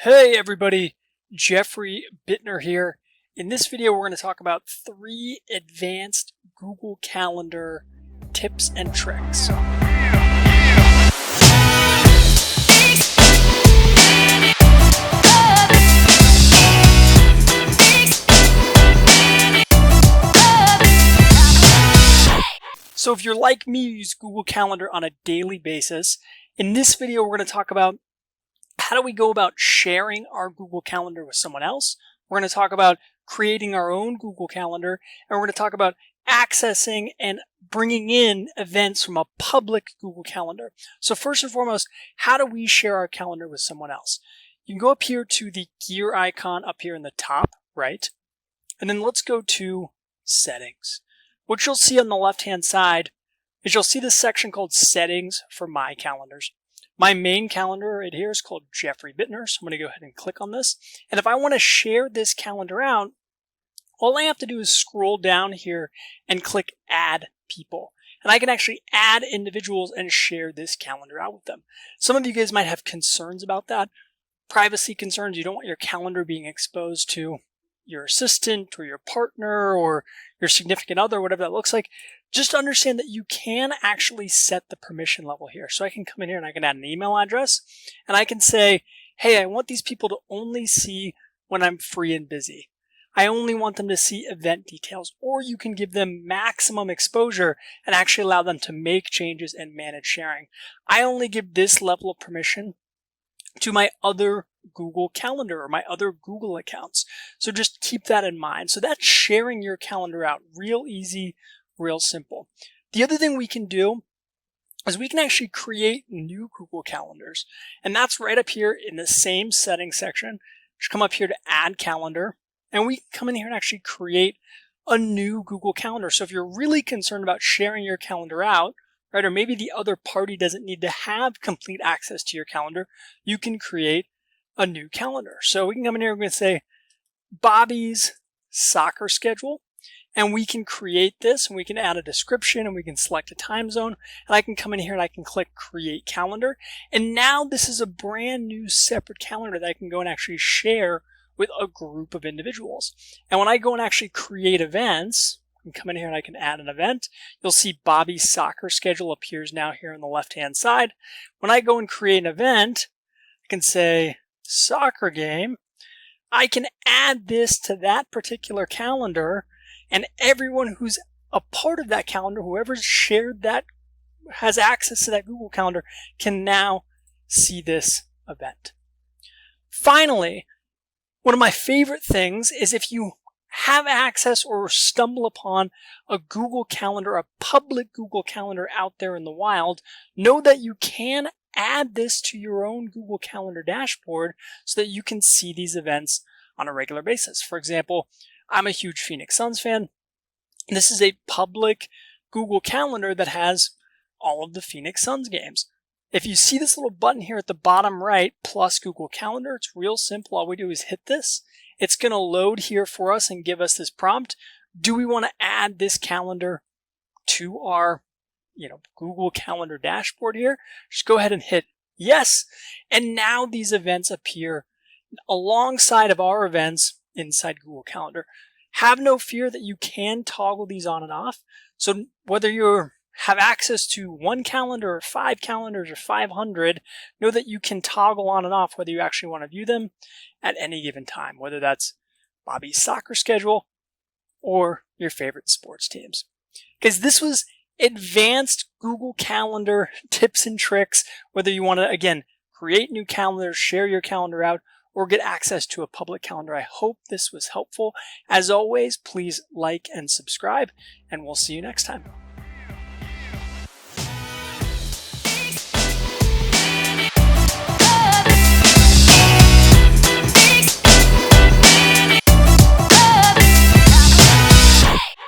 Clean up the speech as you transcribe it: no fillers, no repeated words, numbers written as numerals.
Hey everybody, Jeffrey Buettner here. In this video, we're going to talk about 3 advanced Google Calendar tips and tricks. So if you're like me, you use Google Calendar on a daily basis. In this video, we're going to talk about how do we go about sharing our Google Calendar with someone else. We're going to talk about creating our own Google Calendar, and we're going to talk about accessing and bringing in events from a public Google Calendar. So first and foremost, how do we share our calendar with someone else? You can go up here to the gear icon up here in the top right, and then let's go to Settings. What you'll see on the left-hand side is you'll see this section called Settings for My Calendars. My main calendar right here is called Jeffrey Buettner, so I'm going to go ahead and click on this. And if I want to share this calendar out, all I have to do is scroll down here and click Add People. And I can actually add individuals and share this calendar out with them. Some of you guys might have concerns about that. Privacy concerns. You don't want your calendar being exposed to your assistant or your partner or your significant other, whatever that looks like. Just understand that you can actually set the permission level here. So I can come in here and I can add an email address and I can say, hey, I want these people to only see when I'm free and busy. I only want them to see event details, or you can give them maximum exposure and actually allow them to make changes and manage sharing. I only give this level of permission to my other Google Calendar or my other Google accounts. So just keep that in mind. So that's sharing your calendar out. Real easy, real simple. The other thing we can do is we can actually create new Google Calendars. And that's right up here in the same settings section. Just come up here to Add Calendar. And we can come in here and actually create a new Google Calendar. So if you're really concerned about sharing your calendar out, right, or maybe the other party doesn't need to have complete access to your calendar, you can create a new calendar. So we can come in here and we're going to say Bobby's soccer schedule, and we can create this and we can add a description and we can select a time zone, and I can come in here and I can click Create Calendar. And now this is a brand new separate calendar that I can go and actually share with a group of individuals. And when I go and actually create events, I can come in here and I can add an event. You'll see Bobby's soccer schedule appears now here on the left-hand side. When I go and create an event, I can say soccer game. I can add this to that particular calendar, and everyone who's a part of that calendar, whoever's shared that, has access to that Google Calendar, can now see this event. Finally, one of my favorite things is if you have access or stumble upon a Google Calendar, a public Google Calendar out there in the wild, know that you can add this to your own Google Calendar dashboard so that you can see these events on a regular basis. For example, I'm a huge Phoenix Suns fan. This is a public Google Calendar that has all of the Phoenix Suns games. If you see this little button here at the bottom right, plus Google Calendar, it's real simple. All we do is hit this. It's going to load here for us and give us this prompt. Do we want to add this calendar to our Google Calendar dashboard here? Just go ahead and hit yes. And now these events appear alongside of our events inside Google Calendar. Have no fear that you can toggle these on and off. So whether you have access to 1 calendar or 5 calendars or 500, know that you can toggle on and off whether you actually want to view them at any given time, whether that's Bobby's soccer schedule or your favorite sports teams. Because this was advanced Google Calendar tips and tricks, whether you want to, again, create new calendars, share your calendar out, or get access to a public calendar. I hope this was helpful. As always, please like and subscribe, and we'll see you next time.